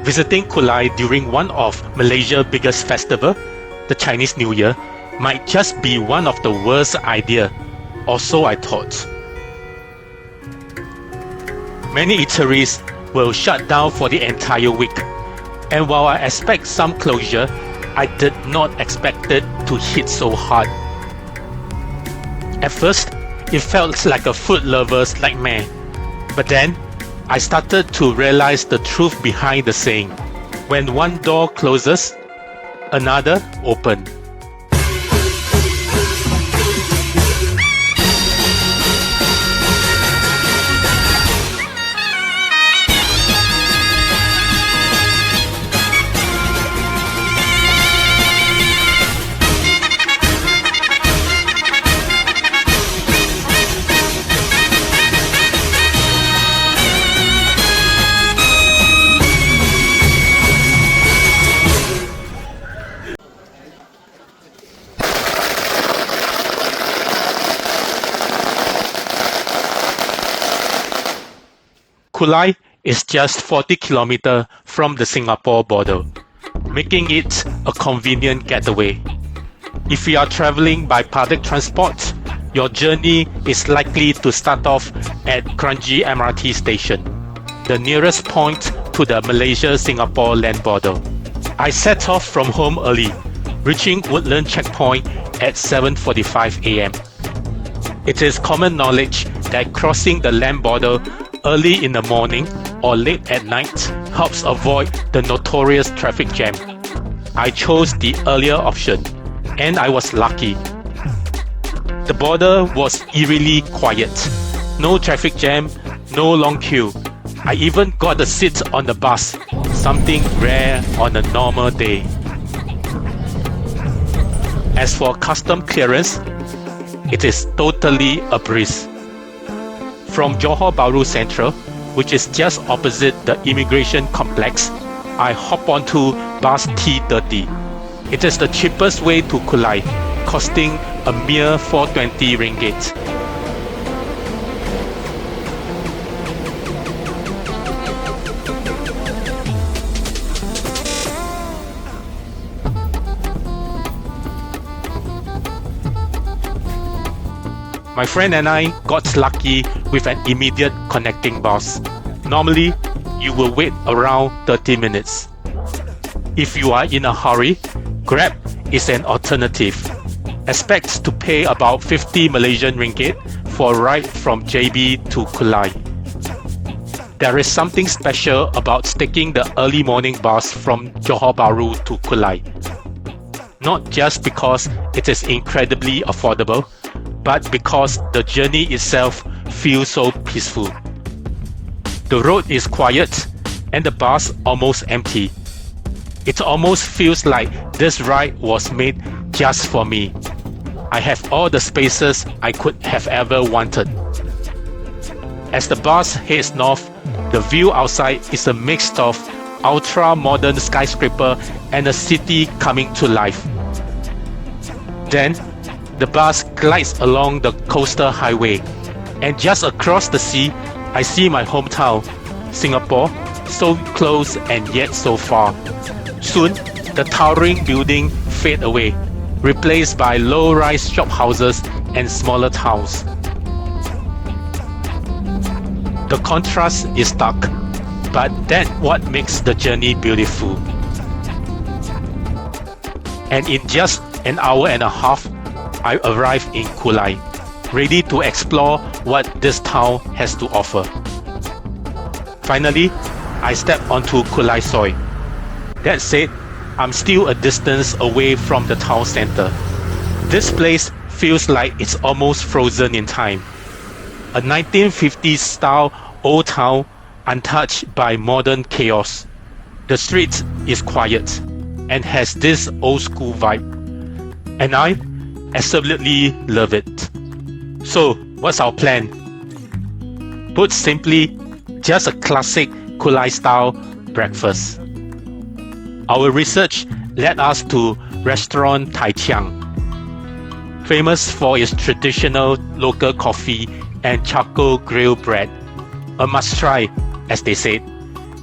Visiting Kulai during one of Malaysia's biggest festival, the Chinese New Year, might just be one of the worst idea, or so I thought. Many eateries will shut down for the entire week, and while I expect some closure, I did not expect it to hit so hard. At first, it felt like a food lover's nightmare, but then I started to realize the truth behind the saying, when one door closes, another opens. Kulai is just 40 kilometers from the Singapore border, making it a convenient getaway. If you are traveling by public transport, your journey is likely to start off at Kranji MRT station, the nearest point to the Malaysia-Singapore land border. I set off from home early, reaching Woodland checkpoint at 7:45 a.m. It is common knowledge that crossing the land border early in the morning or late at night helps avoid the notorious traffic jam. I chose the earlier option, and I was lucky. The border was eerily quiet. No traffic jam, no long queue. I even got a seat on the bus, something rare on a normal day. As for custom clearance, it is totally a breeze. From Johor Bahru Sentral, which is just opposite the immigration complex, I hop onto bus T30. It is the cheapest way to Kulai, costing a mere 420 ringgit. My friend and I got lucky with an immediate connecting bus. Normally, you will wait around 30 minutes. If you are in a hurry, Grab is an alternative. Expect to pay about 50 Malaysian ringgit for a ride from JB to Kulai. There is something special about taking the early morning bus from Johor Bahru to Kulai. Not just because it is incredibly affordable, but because the journey itself feels so peaceful. The road is quiet and the bus almost empty. It almost feels like this ride was made just for me. I have all the spaces I could have ever wanted. As the bus heads north, the view outside is a mix of ultra-modern skyscraper and a city coming to life. Then, the bus glides along the coastal highway, and just across the sea, I see my hometown, Singapore, so close and yet so far. Soon, the towering building fade away, replaced by low-rise shop houses and smaller towns. The contrast is stark, but that's what makes the journey beautiful. And in just an hour and a half, I arrived in Kulai, ready to explore what this town has to offer. Finally, I stepped onto Kulai soil. That said, I'm still a distance away from the town center. This place feels like it's almost frozen in time. A 1950s style old town untouched by modern chaos. The street is quiet and has this old school vibe. And I absolutely love it. So, what's our plan? Put simply, just a classic Kulai style breakfast. Our research led us to restaurant Tai Chiang, famous for its traditional local coffee and charcoal grilled bread. A must try, as they said.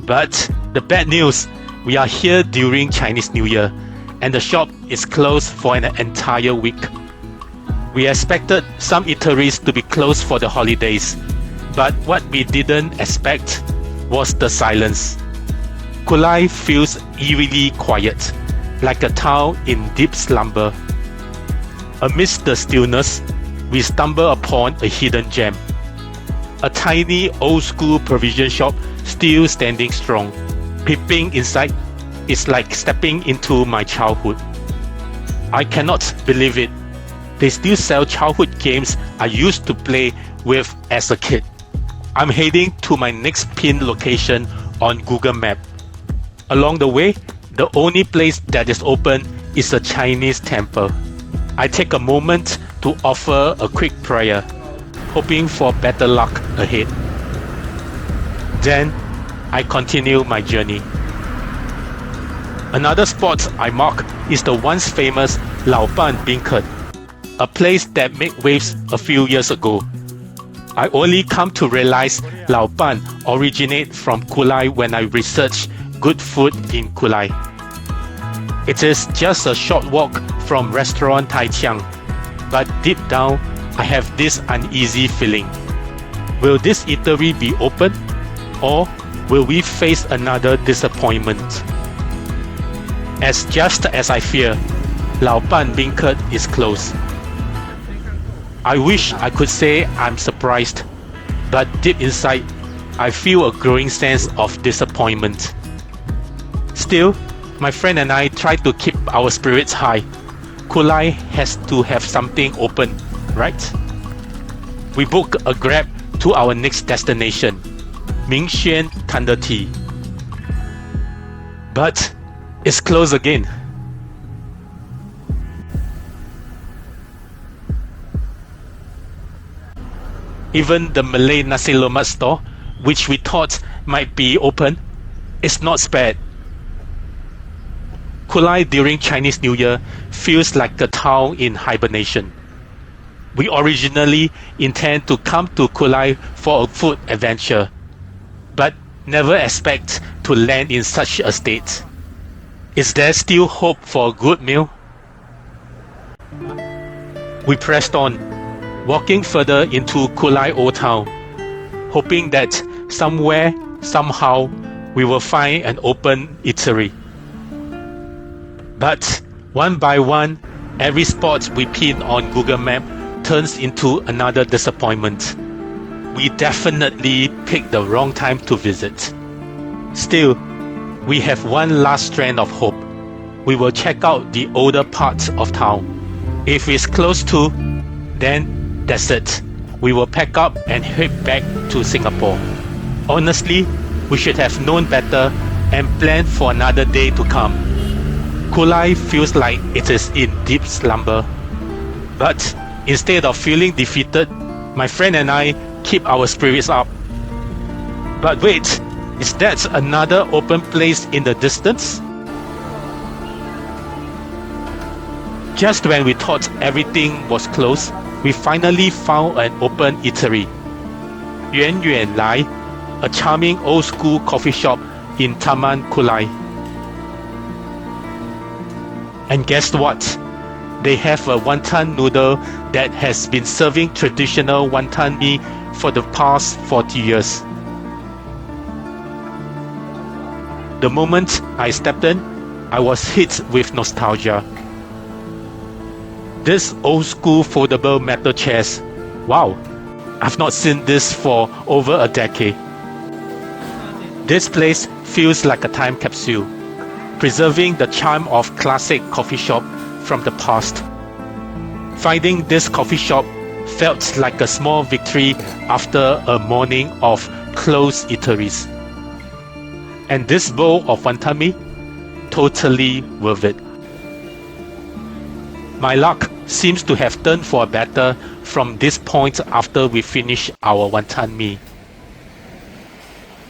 But The bad news, we are here during Chinese New Year and the shop is closed for an entire week. We expected some eateries to be closed for the holidays, but what we didn't expect was the silence. Kulai feels eerily quiet, like a town in deep slumber. Amidst the stillness, we stumble upon a hidden gem. A tiny old-school provision shop still standing strong. Peeping inside is like stepping into my childhood. I cannot believe it. They still sell childhood games I used to play with as a kid. I'm heading to my next pinned location on Google Map. Along the way, the only place that is open is a Chinese temple. I take a moment to offer a quick prayer, hoping for better luck ahead. Then, I continue my journey. Another spot I mark is the once famous Lao Ban Beancurd, a place that made waves a few years ago. I only come to realize Lao Ban originate from Kulai when I researched good food in Kulai. It is just a short walk from restaurant Tai Chiang, but deep down I have this uneasy feeling. Will this eatery be open, or will we face another disappointment? Just as I fear, Lao Ban Beancurd is closed. I wish I could say I'm surprised, but deep inside, I feel a growing sense of disappointment. Still, my friend and I try to keep our spirits high. Kulai has to have something open, right? We book a Grab to our next destination, Ming Xuan Thunder Tea. But it's closed again. Even the Malay nasi lemak store, which we thought might be open, is not spared. Kulai during Chinese New Year feels like a town in hibernation. We originally intend to come to Kulai for a food adventure, but never expect to land in such a state. Is there still hope for a good meal? We pressed on, walking further into Kulai Old Town, hoping that somewhere, somehow, we will find an open eatery. But one by one, every spot we pin on Google Map turns into another disappointment. We definitely picked the wrong time to visit. Still, we have one last strand of hope. We will check out the older parts of town. If it's close to, then that's it. We will pack up and head back to Singapore. Honestly, we should have known better and planned for another day to come. Kulai feels like it is in deep slumber. But instead of feeling defeated, my friend and I keep our spirits up. But wait, is that another open place in the distance? Just when we thought everything was closed, we finally found an open eatery. Yun Loy, a charming old school coffee shop in Taman Kulai. And guess what? They have a wonton noodle that has been serving traditional wonton mee for the past 40 years. The moment I stepped in, I was hit with nostalgia. This old school foldable metal chairs, wow, I've not seen this for over a decade. This place feels like a time capsule, preserving the charm of classic coffee shop from the past. Finding this coffee shop felt like a small victory after a morning of closed eateries. And this bowl of wonton mee, totally worth it. My luck seems to have turned for better from this point after we finish our wonton mee.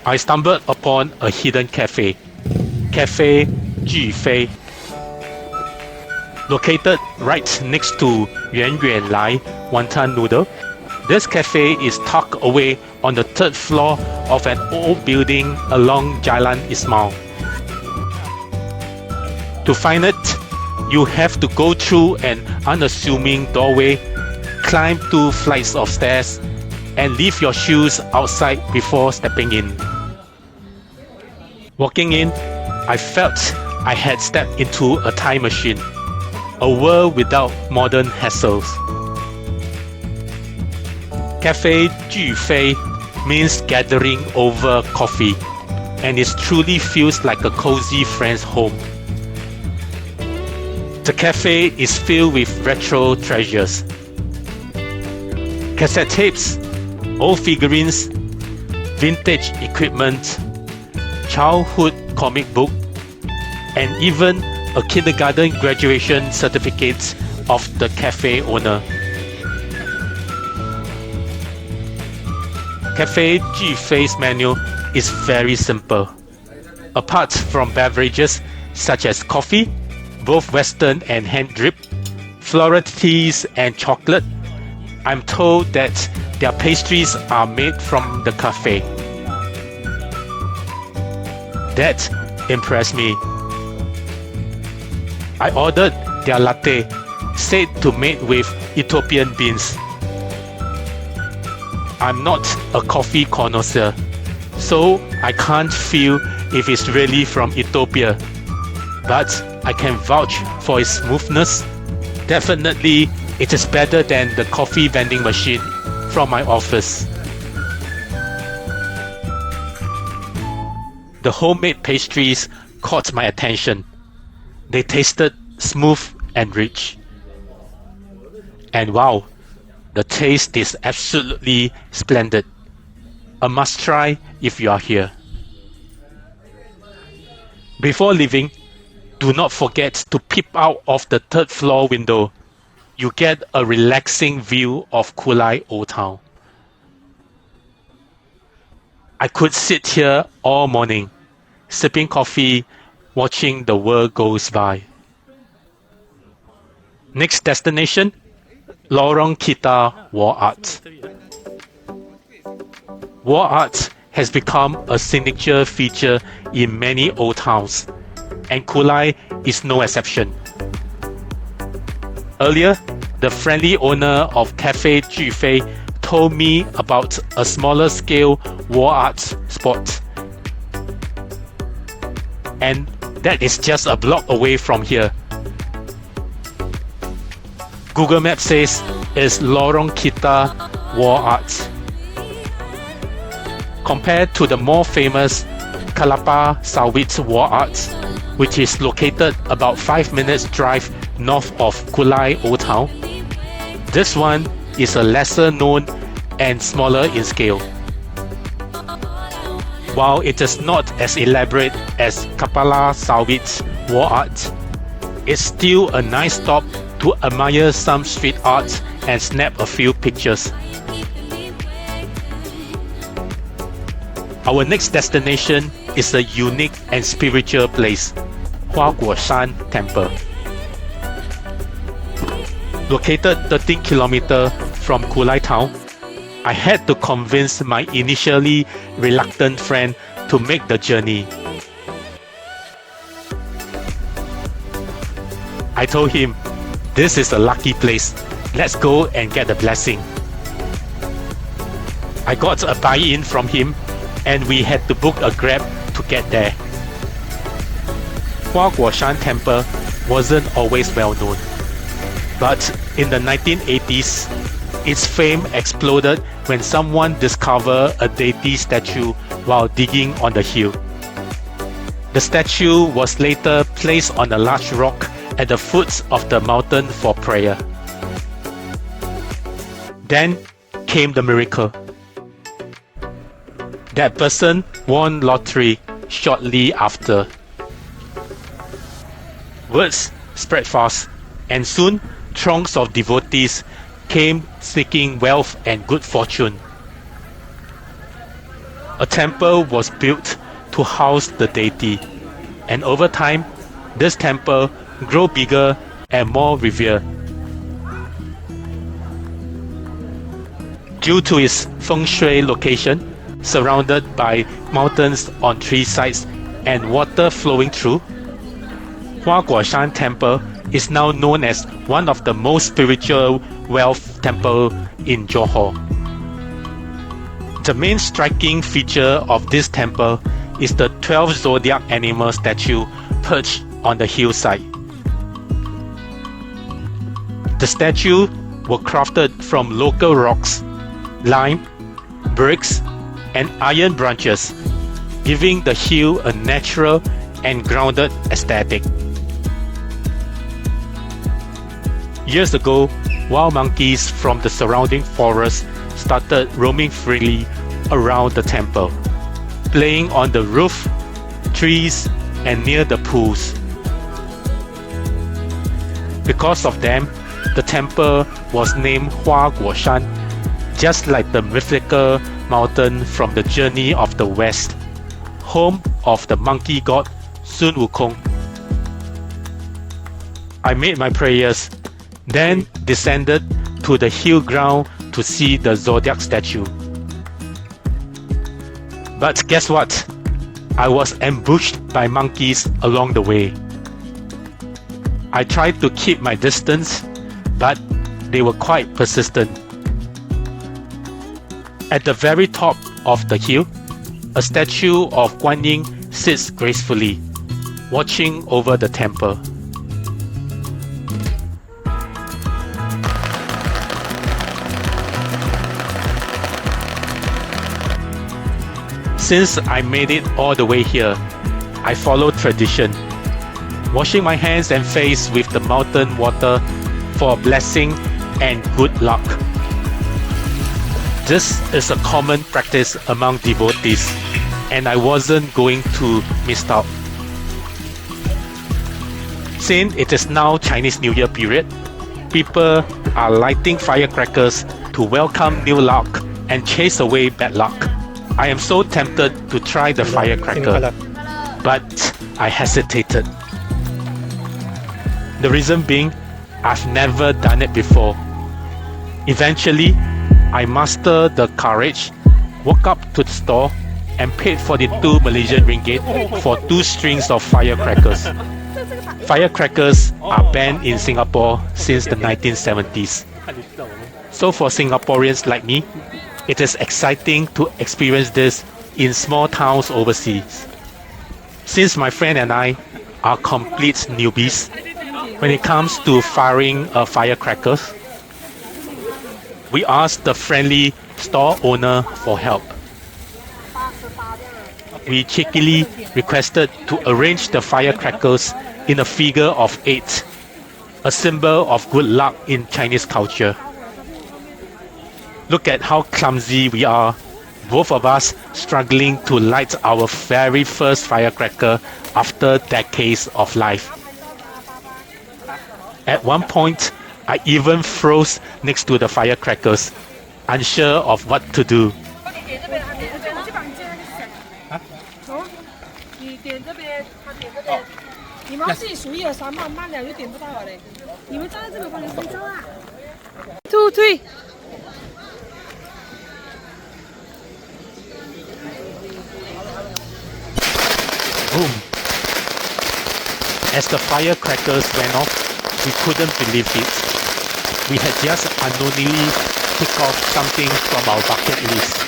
I stumbled upon a hidden cafe, Cafe Jufei. Located right next to Yun Loy Wanton Noodle, This cafe is tucked away on the third floor of an old building along Jalan Ismail. To find it, you have to go through an unassuming doorway, climb 2 flights of stairs, and leave your shoes outside before stepping in. Walking in, I felt I had stepped into a time machine, a world without modern hassles. Cafe Ju Fei means gathering over coffee, and it truly feels like a cozy friend's home. The cafe is filled with retro treasures. Cassette tapes, old figurines, vintage equipment, childhood comic book, and even a kindergarten graduation certificate of the cafe owner. Cafe Ju Fei's menu is very simple. Apart from beverages such as coffee, both Western and hand-dripped, floral teas and chocolate, I'm told that their pastries are made from the cafe. That impressed me. I ordered their latte, said to made with Ethiopian beans. I'm not a coffee connoisseur, so I can't feel if it's really from Ethiopia, but I can vouch for its smoothness. Definitely, it is better than the coffee vending machine from my office. The homemade pastries caught my attention. They tasted smooth and rich. And wow, the taste is absolutely splendid. A must try if you are here. Before leaving, do not forget to peep out of the third floor window. You get a relaxing view of Kulai Old Town. I could sit here all morning, sipping coffee, watching the world goes by. Next destination, Lorong Kita Wall Art. Wall art has become a signature feature in many old towns, and Kulai is no exception. Earlier, the friendly owner of Cafe Ju Fei told me about a smaller scale wall art spot, and that is just a block away from here. Google Maps says it's Lorong Kita Wall Art. Compared to the more famous Kelapa Sawit Wall Art, which is located about 5 minutes drive north of Kulai Old Town, this one is a lesser known and smaller in scale. While it is not as elaborate as Kelapa Sawit Wall Art, it's still a nice stop to admire some street art and snap a few pictures. Our next destination is a unique and spiritual place, Hua Guo Shan Temple. Located 13 km from Kulai Town, I had to convince my initially reluctant friend to make the journey. I told him, "This is a lucky place. Let's go and get a blessing." I got a buy-in from him, and we had to book a Grab to get there. Hua Guo Shan Temple wasn't always well known, but in the 1980s, its fame exploded when someone discovered a deity statue while digging on the hill. The statue was later placed on a large rock at the foot of the mountain for prayer. Then came the miracle. That person won lottery shortly after. Words spread fast, and soon throngs of devotees came seeking wealth and good fortune. A temple was built to house the deity, and over time, this temple grew bigger and more revered. Due to its feng shui location, surrounded by mountains on three sides and water flowing through, Hua Guoshan Temple is now known as one of the most spiritual wealth temple in Johor. The main striking feature of this temple is the 12 zodiac animal statue perched on the hillside. The statues were crafted from local rocks, lime, bricks, and iron branches, giving the hill a natural and grounded aesthetic. Years ago, wild monkeys from the surrounding forest started roaming freely around the temple, playing on the roof, trees, and near the pools. Because of them, the temple was named Hua Guoshan, just like the mythical mountain from the Journey of the West, home of the monkey god Sun Wukong. I made my prayers, then descended to the hill ground to see the zodiac statue. But guess what? I was ambushed by monkeys along the way. I tried to keep my distance, but they were quite persistent. At the very top of the hill, a statue of Guan Yin sits gracefully, watching over the temple. Since I made it all the way here, I followed tradition, washing my hands and face with the mountain water for blessing and good luck. This is a common practice among devotees, and I wasn't going to miss out. Since it is now Chinese New Year period, people are lighting firecrackers to welcome new luck and chase away bad luck. I am so tempted to try the firecracker, but I hesitated. The reason being, I've never done it before. Eventually, I mustered the courage, walked up to the store, and paid 42 Malaysian ringgit for 2 strings of firecrackers. Firecrackers are banned in Singapore since the 1970s. So for Singaporeans like me, it is exciting to experience this in small towns overseas. Since my friend and I are complete newbies when it comes to firing firecrackers, we asked the friendly store owner for help. We cheekily requested to arrange the firecrackers in a figure of 8, a symbol of good luck in Chinese culture. Look at how clumsy we are, both of us struggling to light our very first firecracker after decades of life. At one point, I even froze next to the firecrackers, unsure of what to do. Boom! As the firecrackers went off, we couldn't believe it. We had just unknowingly ticked off something from our bucket list.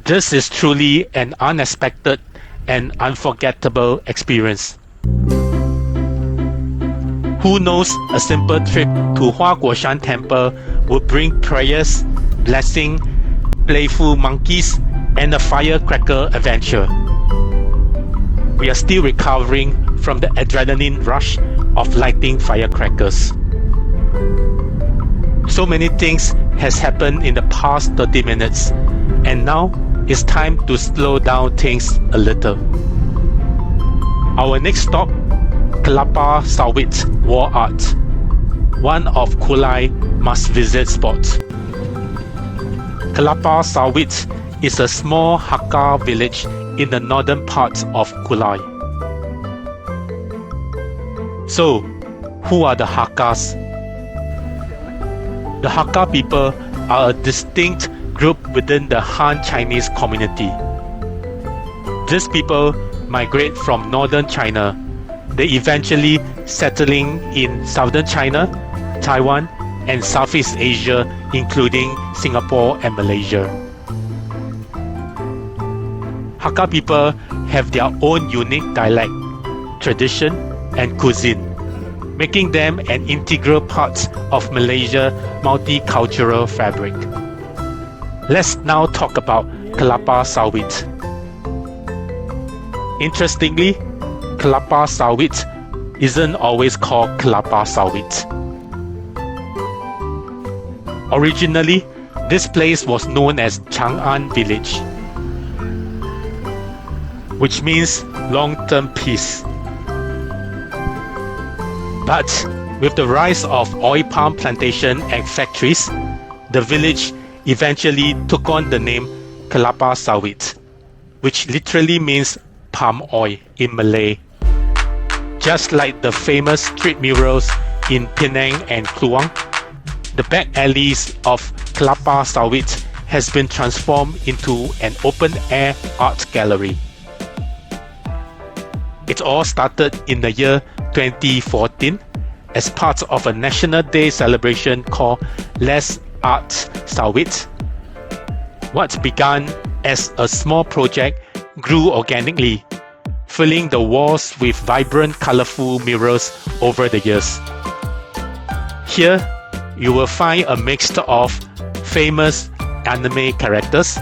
This is truly an unexpected and unforgettable experience. Who knows, a simple trip to Hua Guoshan Temple would bring prayers, blessing, playful monkeys, and a firecracker adventure. We are still recovering from the adrenaline rush of lighting firecrackers. So many things has happened in the past 30 minutes, and now it's time to slow down things a little. Our next stop, Kelapa Sawit Wall Art. one of Kulai must-visit spots. Kelapa Sawit is a small Hakka village in the northern part of Kulai. So, who are the Hakkas? The Hakka people are a distinct group within the Han Chinese community. These people migrate from northern China. They eventually settling in southern China, Taiwan, and Southeast Asia, including Singapore and Malaysia. Hakka people have their own unique dialect, tradition, and cuisine, making them an integral part of Malaysia's multicultural fabric. Let's now talk about Kelapa Sawit. Interestingly, Kelapa Sawit isn't always called Kelapa Sawit. Originally, this place was known as Chang'an Village, which means long-term peace. But with the rise of oil palm plantation and factories, the village eventually took on the name Kelapa Sawit, which literally means palm oil in Malay. Just like the famous street murals in Penang and Kluang, the back alleys of Kelapa Sawit has been transformed into an open-air art gallery. It all started in the year 2014 as part of a National Day celebration called Let's Art Sawit. What began as a small project grew organically, filling the walls with vibrant, colorful murals over the years. Here, you will find a mix of famous anime characters,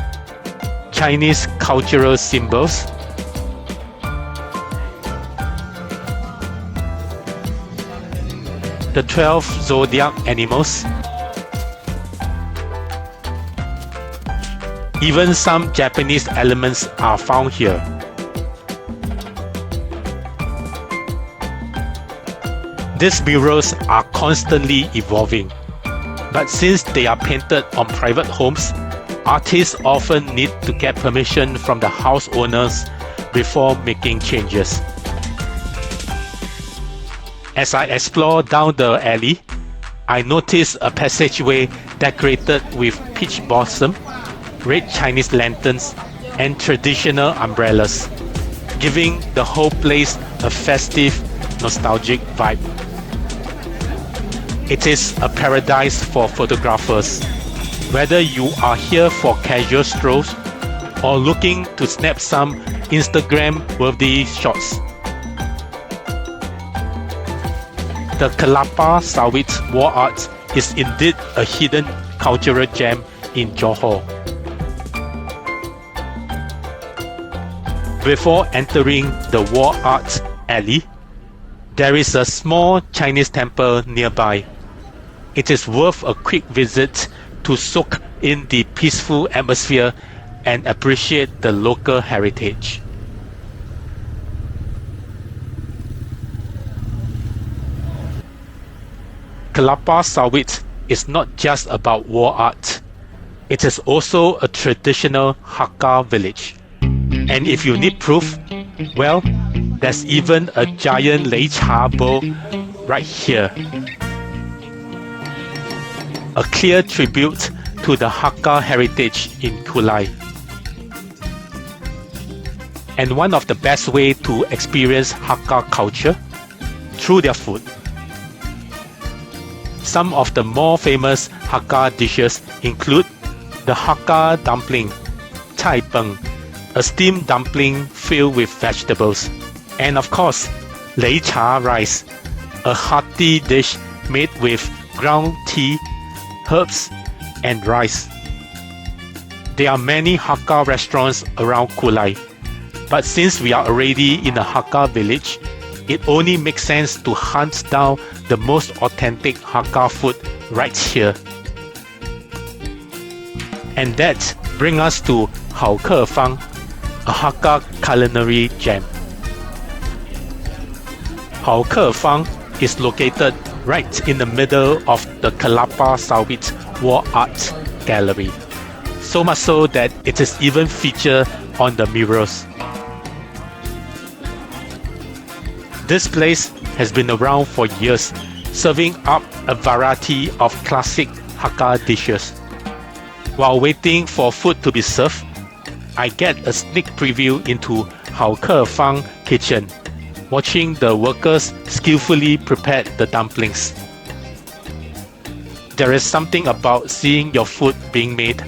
Chinese cultural symbols, the 12 zodiac animals, even some Japanese elements are found here. These murals are constantly evolving, but since they are painted on private homes, artists often need to get permission from the house owners before making changes. As I explore down the alley, I notice a passageway decorated with peach blossom, red Chinese lanterns, and traditional umbrellas, giving the whole place a festive, nostalgic vibe. It is a paradise for photographers, whether you are here for casual strolls or looking to snap some Instagram-worthy shots. The Kelapa Sawit wall art is indeed a hidden cultural gem in Johor. Before entering the wall art alley, there is a small Chinese temple nearby. It is worth a quick visit to soak in the peaceful atmosphere and appreciate the local heritage. Kelapa Sawit is not just about wall art. It is also a traditional Hakka village. And if you need proof, well, there's even a giant Lei Cha bowl right here. A clear tribute to the Hakka heritage in Kulai. And one of the best ways to experience Hakka culture, through their food. Some of the more famous Hakka dishes include the Hakka dumpling, Cai Peng, a steamed dumpling filled with vegetables, and of course, Lei Cha rice, a hearty dish made with ground tea, herbs, and rice. There are many Hakka restaurants around Kulai, but since we are already in a Hakka village, it only makes sense to hunt down the most authentic Hakka food right here. And that brings us to Hao Ke Fang, a Hakka culinary gem. Hao Ke Fang is located right in the middle of the Kelapa Sawit Wall Art Gallery. So much so that it is even featured on the murals. This place has been around for years, serving up a variety of classic Hakka dishes. While waiting for food to be served, I get a sneak preview into Hao Ke Fang kitchen, watching the workers skillfully prepare the dumplings. There is something about seeing your food being made.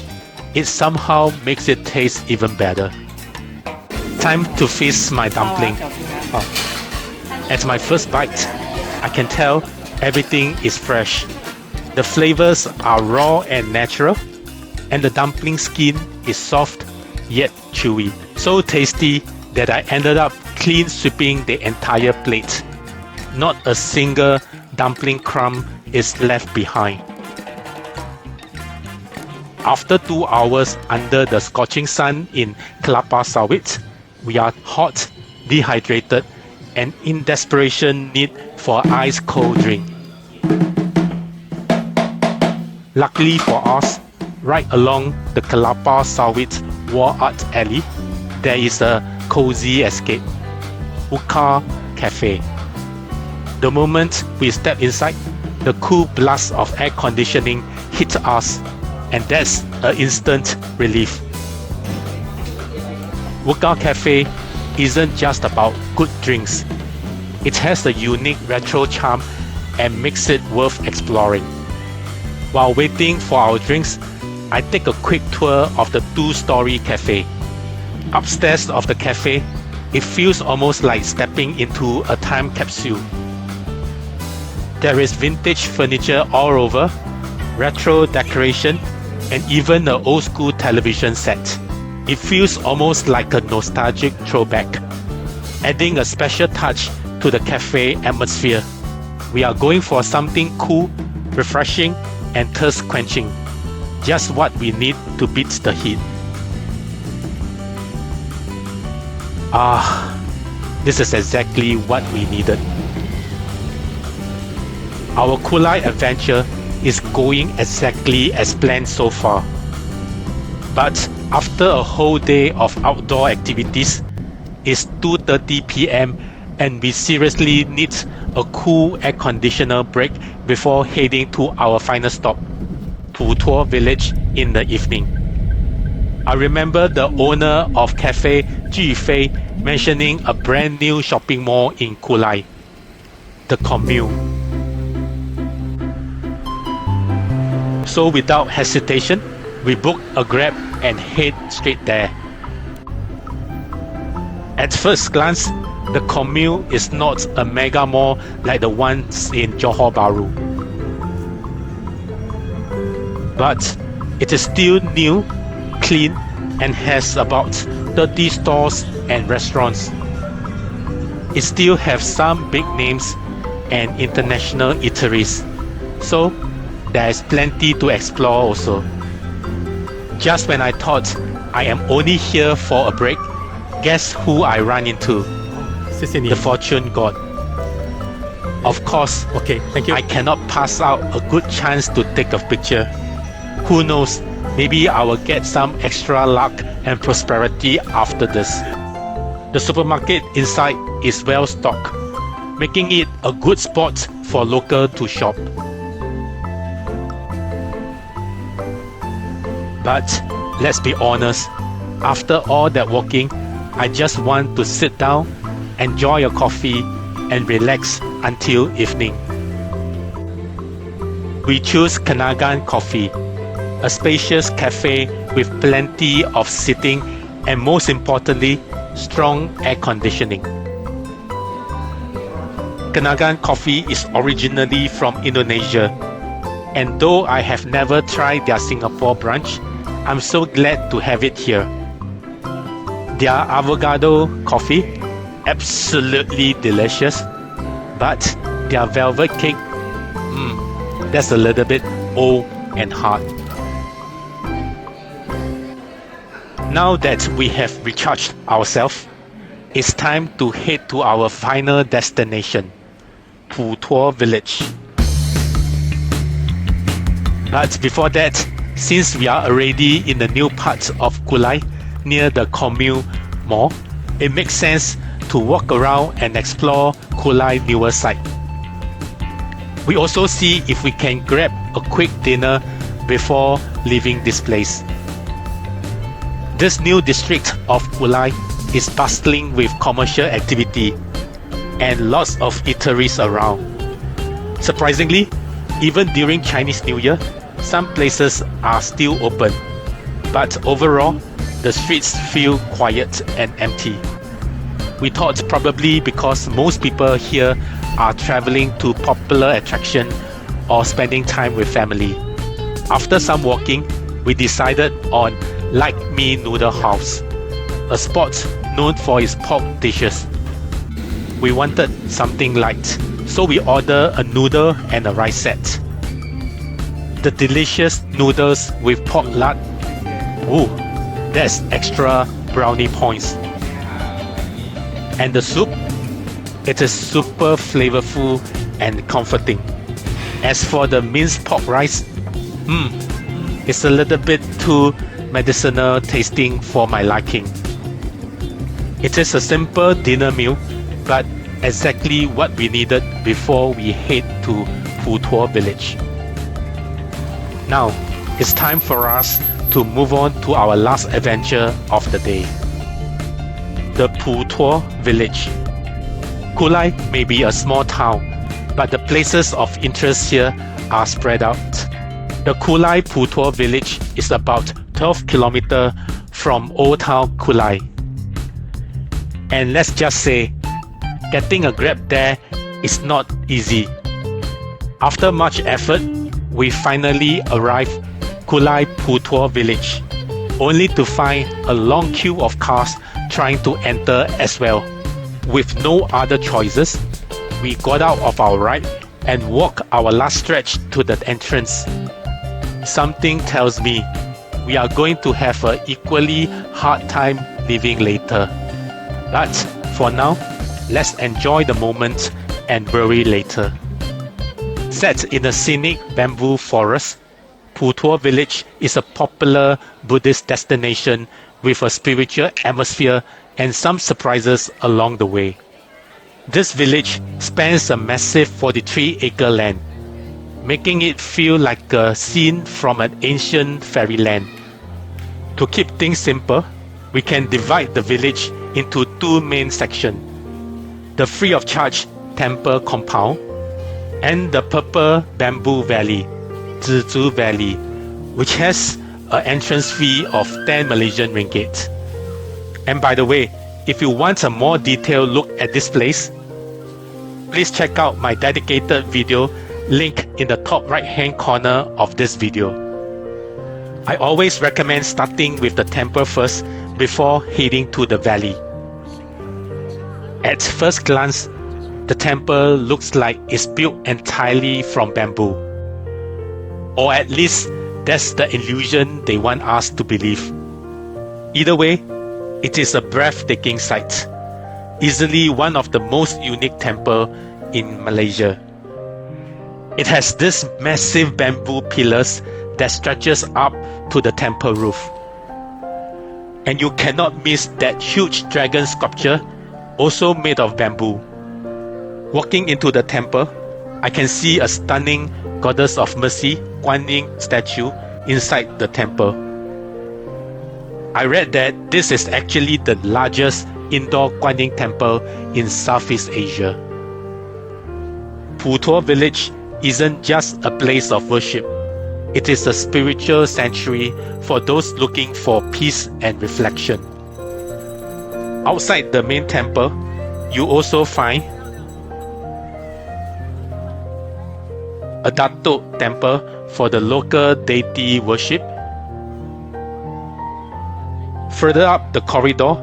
It somehow makes it taste even better. Time to feast my dumpling. At my first bite, I can tell everything is fresh. The flavors are raw and natural, and the dumpling skin is soft yet chewy. So tasty that I ended up clean sweeping the entire plate. Not a single dumpling crumb is left behind. After 2 hours under the scorching sun in Kelapa Sawit, we are hot, dehydrated, and in desperation need for ice cold drink. Luckily for us, right along the Kelapa Sawit Wall Art Alley, there is a cozy escape, Hakka Cafe. The moment we step inside, the cool blast of air conditioning hits us, and that's an instant relief. Hakka Cafe isn't just about good drinks. It has a unique retro charm and makes it worth exploring. While waiting for our drinks, I take a quick tour of the two-story cafe. Upstairs of the cafe, it feels almost like stepping into a time capsule. There is vintage furniture all over, retro decoration, and even an old-school television set. It feels almost like a nostalgic throwback, adding a special touch to the cafe atmosphere. We are going for something cool, refreshing, and thirst-quenching. Just what we need to beat the heat. This is exactly what we needed. Our Kulai adventure is going exactly as planned so far. But after a whole day of outdoor activities, it's 2:30 p.m. and we seriously need a cool air conditioner break before heading to our final stop, Putuo Village, in the evening. I remember the owner of Cafe Jufei mentioning a brand new shopping mall in Kulai, the Commune. So without hesitation, we book a Grab and head straight there. At first glance, the Commune is not a mega mall like the ones in Johor Bahru. But it is still new, clean, and has about 30 stores and restaurants. It still has some big names and international eateries, so there is plenty to explore also. Just when I thought I am only here for a break, guess who I ran into? The fortune god. Of course, Okay, thank you. I cannot pass out a good chance to take a picture. Who knows, maybe I will get some extra luck and prosperity after this. The supermarket inside is well stocked, making it a good spot for locals to shop. But let's be honest, after all that walking, I just want to sit down, enjoy a coffee, and relax until evening. We choose Canai Coffee, a spacious cafe with plenty of seating and, most importantly, strong air conditioning. Canai Coffee is originally from Indonesia, and though I have never tried their Singapore branch, I'm so glad to have it here. Their avocado coffee, absolutely delicious, but their velvet cake, that's a little bit old and hard. Now that we have recharged ourselves, it's time to head to our final destination, Putuo Village. But before that, since we are already in the new part of Kulai, near the Commune Mall, it makes sense to walk around and explore Kulai newer site. We also see if we can grab a quick dinner before leaving this place. This new district of Kulai is bustling with commercial activity and lots of eateries around. Surprisingly, even during Chinese New Year, some places are still open, but overall, the streets feel quiet and empty. We thought probably because most people here are traveling to popular attraction or spending time with family. After some walking, we decided on Mee Noodle House, a spot known for its pork dishes. We wanted something light, so we ordered a noodle and a rice set. The delicious noodles with pork lard, ooh, that's extra brownie points. And the soup, it is super flavorful and comforting. As for the minced pork rice, it's a little bit too medicinal tasting for my liking. It is a simple dinner meal, but exactly what we needed before we head to Putuo Village. Now, it's time for us to move on to our last adventure of the day. The Putuo Village. Kulai may be a small town, but the places of interest here are spread out. The Kulai Putuo Village is about 12 kilometers from Old Town Kulai. And let's just say, getting a grab there is not easy. After much effort, we finally arrived Kulai Putuo Village, only to find a long queue of cars trying to enter as well. With no other choices, we got out of our ride and walked our last stretch to the entrance. Something tells me we are going to have an equally hard time leaving later. But for now, let's enjoy the moment and worry later. Set in a scenic bamboo forest, Putuo Village is a popular Buddhist destination with a spiritual atmosphere and some surprises along the way. This village spans a massive 43-acre land, making it feel like a scene from an ancient fairyland. To keep things simple, we can divide the village into two main sections: the free of charge temple compound and the purple bamboo valley, Zizhu Valley, which has an entrance fee of 10 Malaysian ringgit. And by the way, if you want a more detailed look at this place, please check out my dedicated video link in the top right hand corner of this video. I always recommend starting with the temple first before heading to the valley. At first glance, the temple looks like it's built entirely from bamboo. Or at least that's the illusion they want us to believe. Either way, it is a breathtaking sight, easily one of the most unique temples in Malaysia. It has these massive bamboo pillars that stretches up to the temple roof. And you cannot miss that huge dragon sculpture, also made of bamboo. Walking into the temple, I can see a stunning Goddess of Mercy Guan Yin statue inside the temple. I read that this is actually the largest indoor Guan Yin temple in Southeast Asia. Putuo Village isn't just a place of worship. It is a spiritual sanctuary for those looking for peace and reflection. Outside the main temple, you also find a Datuk temple for the local deity worship. Further up the corridor,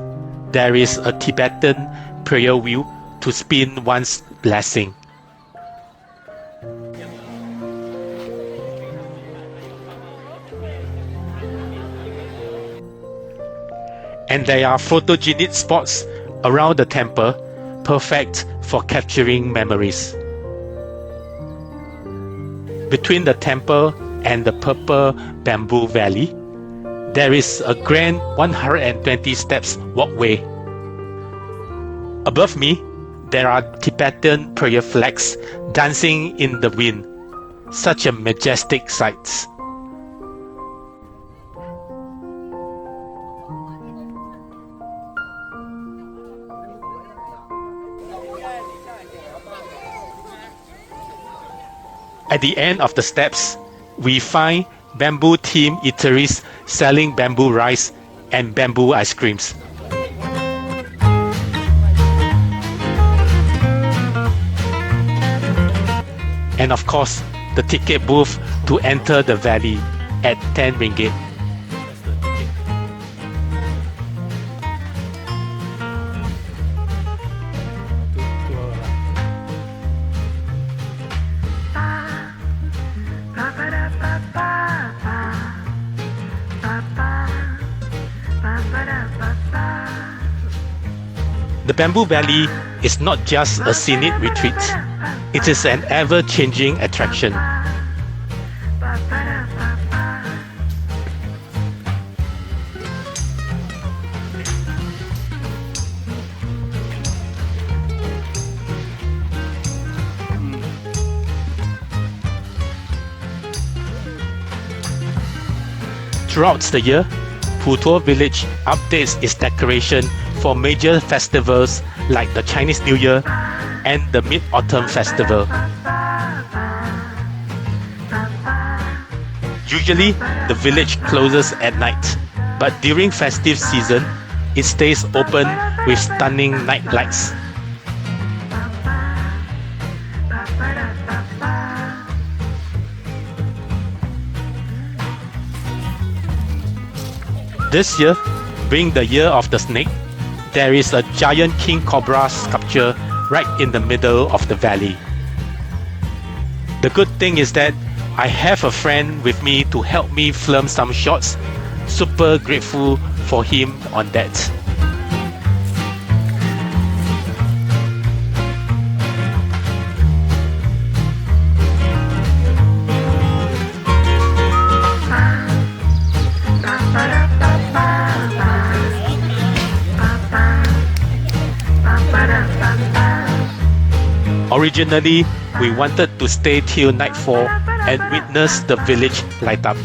there is a Tibetan prayer wheel to spin one's blessing. And there are photogenic spots around the temple, perfect for capturing memories. Between the temple and the Purple Bamboo Valley, there is a grand 120 steps walkway. Above me, there are Tibetan prayer flags dancing in the wind. Such a majestic sight. At the end of the steps, we find bamboo themed eateries selling bamboo rice and bamboo ice creams. And of course, the ticket booth to enter the valley at 10 ringgit. The Bamboo Valley is not just a scenic retreat, it is an ever-changing attraction. Throughout the year, Putuo Village updates its decoration for major festivals like the Chinese New Year and the Mid-Autumn Festival. Usually, the village closes at night, but during festive season, it stays open with stunning night lights. This year, being the year of the snake, there is a giant king cobra sculpture right in the middle of the valley. The good thing is that I have a friend with me to help me film some shots. Super grateful for him on that. Originally, we wanted to stay till nightfall and witness the village light up.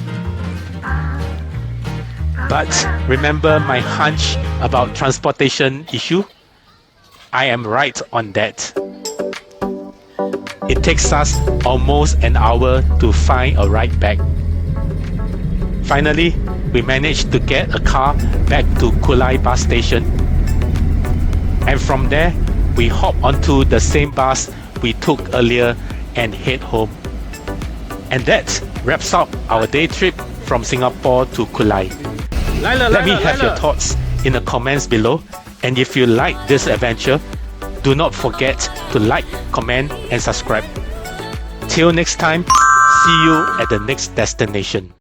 But remember my hunch about transportation issue? I am right on that. It takes us almost an hour to find a ride back. Finally, we managed to get a car back to Kulai bus station. And from there, we hop onto the same bus we took earlier and head home. And that wraps up our day trip from Singapore to Kulai. Let me have your thoughts in the comments below, and if you like this adventure, do not forget to like, comment and subscribe. Till next time, see you at the next destination.